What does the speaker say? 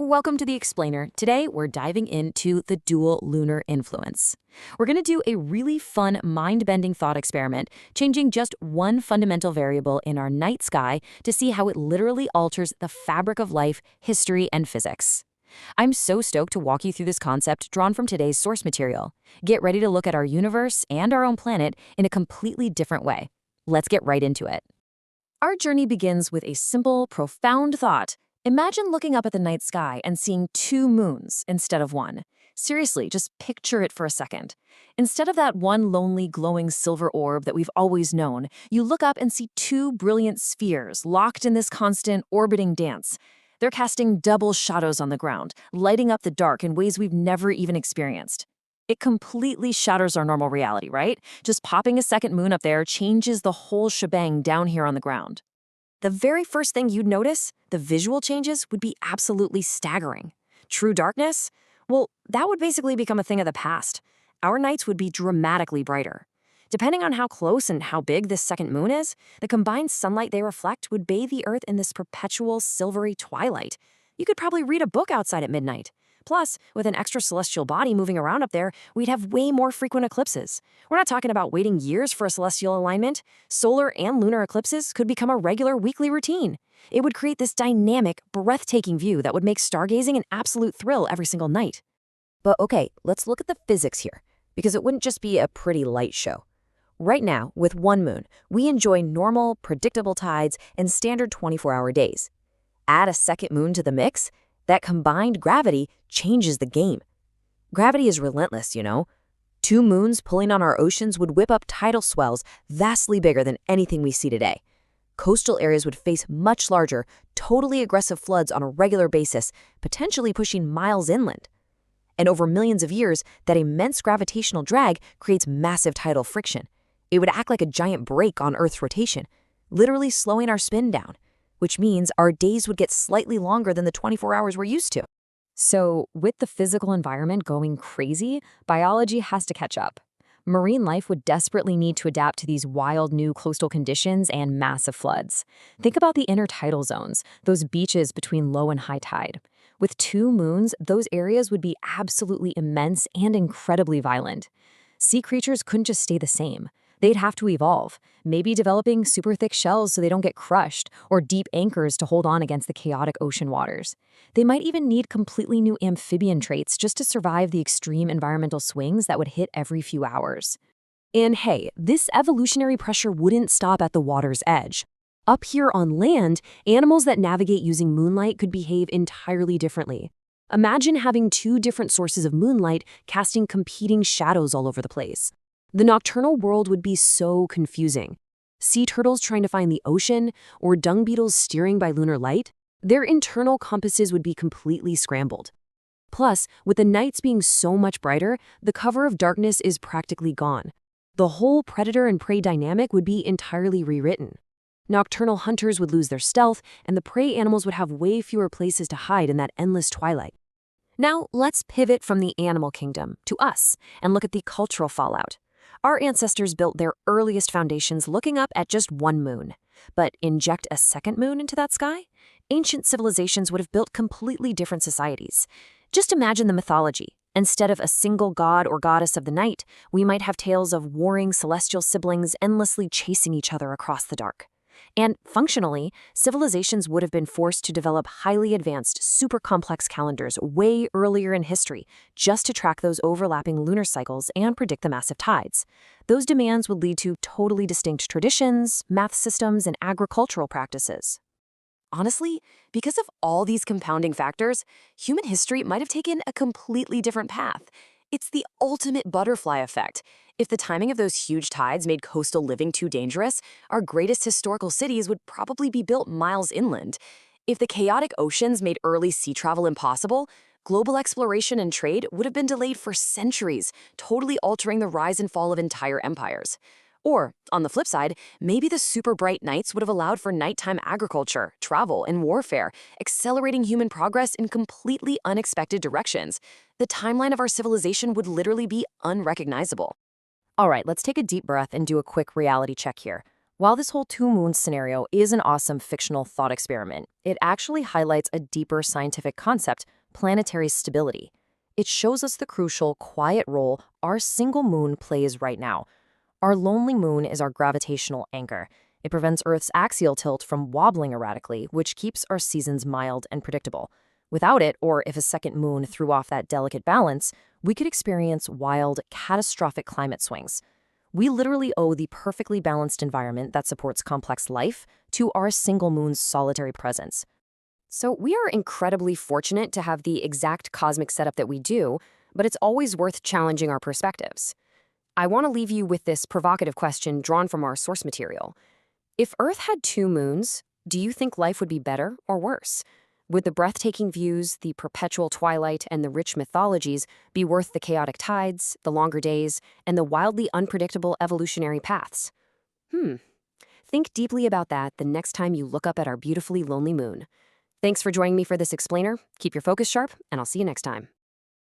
Welcome to the Explainer. Today, we're diving into the dual lunar influence. We're going to do a really fun, mind-bending thought experiment, changing just one fundamental variable in our night sky to see how it literally alters the fabric of life, history, and physics. I'm so stoked to walk you through this concept drawn from today's source material. Get ready to look at our universe and our own planet in a completely different way. Let's get right into it. Our journey begins with a simple, profound thought. Imagine looking up at the night sky and seeing two moons instead of one. Seriously, just picture it for a second. Instead of that one lonely, glowing silver orb that we've always known, you look up and see two brilliant spheres locked in this constant orbiting dance. They're casting double shadows on the ground, lighting up the dark in ways we've never even experienced. It completely shatters our normal reality, right? Just popping a second moon up there changes the whole shebang down here on the ground. The very first thing you'd notice, the visual changes, would be absolutely staggering. True darkness? Well, that would basically become a thing of the past. Our nights would be dramatically brighter. Depending on how close and how big this second moon is, the combined sunlight they reflect would bathe the Earth in this perpetual silvery twilight. You could probably read a book outside at midnight. Plus, with an extra celestial body moving around up there, we'd have way more frequent eclipses. We're not talking about waiting years for a celestial alignment. Solar and lunar eclipses could become a regular weekly routine. It would create this dynamic, breathtaking view that would make stargazing an absolute thrill every single night. But okay, let's look at the physics here, because it wouldn't just be a pretty light show. Right now, with one moon, we enjoy normal, predictable tides and standard 24-hour days. Add a second moon to the mix, that combined gravity changes the game. Gravity is relentless, you know. Two moons pulling on our oceans would whip up tidal swells vastly bigger than anything we see today. Coastal areas would face much larger, totally aggressive floods on a regular basis, potentially pushing miles inland. And over millions of years, that immense gravitational drag creates massive tidal friction. It would act like a giant brake on Earth's rotation, literally slowing our spin down, which means our days would get slightly longer than the 24 hours we're used to. So, with the physical environment going crazy, biology has to catch up. Marine life would desperately need to adapt to these wild new coastal conditions and massive floods. Think about the intertidal zones, those beaches between low and high tide. With two moons, those areas would be absolutely immense and incredibly violent. Sea creatures couldn't just stay the same. They'd have to evolve, maybe developing super thick shells so they don't get crushed, or deep anchors to hold on against the chaotic ocean waters. They might even need completely new amphibian traits just to survive the extreme environmental swings that would hit every few hours. And hey, this evolutionary pressure wouldn't stop at the water's edge. Up here on land, animals that navigate using moonlight could behave entirely differently. Imagine having two different sources of moonlight casting competing shadows all over the place. The nocturnal world would be so confusing. Sea turtles trying to find the ocean, or dung beetles steering by lunar light, their internal compasses would be completely scrambled. Plus, with the nights being so much brighter, the cover of darkness is practically gone. The whole predator and prey dynamic would be entirely rewritten. Nocturnal hunters would lose their stealth, and the prey animals would have way fewer places to hide in that endless twilight. Now, let's pivot from the animal kingdom to us and look at the cultural fallout. Our ancestors built their earliest foundations looking up at just one moon. But inject a second moon into that sky? Ancient civilizations would have built completely different societies. Just imagine the mythology. Instead of a single god or goddess of the night, we might have tales of warring celestial siblings endlessly chasing each other across the dark. And functionally, civilizations would have been forced to develop highly advanced, super complex calendars way earlier in history just to track those overlapping lunar cycles and predict the massive tides. Those demands would lead to totally distinct traditions, math systems, and agricultural practices. Honestly, because of all these compounding factors, human history might have taken a completely different path. It's the ultimate butterfly effect. If the timing of those huge tides made coastal living too dangerous, our greatest historical cities would probably be built miles inland. If the chaotic oceans made early sea travel impossible, global exploration and trade would have been delayed for centuries, totally altering the rise and fall of entire empires. Or, on the flip side, maybe the super bright nights would have allowed for nighttime agriculture, travel, and warfare, accelerating human progress in completely unexpected directions. The timeline of our civilization would literally be unrecognizable. All right, let's take a deep breath and do a quick reality check here. While this whole two moons scenario is an awesome fictional thought experiment, it actually highlights a deeper scientific concept: planetary stability. It shows us the crucial, quiet role our single moon plays right now. Our lonely moon is our gravitational anchor. It prevents Earth's axial tilt from wobbling erratically, which keeps our seasons mild and predictable. Without it, or if a second moon threw off that delicate balance, we could experience wild, catastrophic climate swings. We literally owe the perfectly balanced environment that supports complex life to our single moon's solitary presence. So we are incredibly fortunate to have the exact cosmic setup that we do, but it's always worth challenging our perspectives. I want to leave you with this provocative question drawn from our source material. If Earth had two moons, do you think life would be better or worse? Would the breathtaking views, the perpetual twilight, and the rich mythologies be worth the chaotic tides, the longer days, and the wildly unpredictable evolutionary paths? Think deeply about that the next time you look up at our beautifully lonely moon. Thanks for joining me for this explainer. Keep your focus sharp, and I'll see you next time.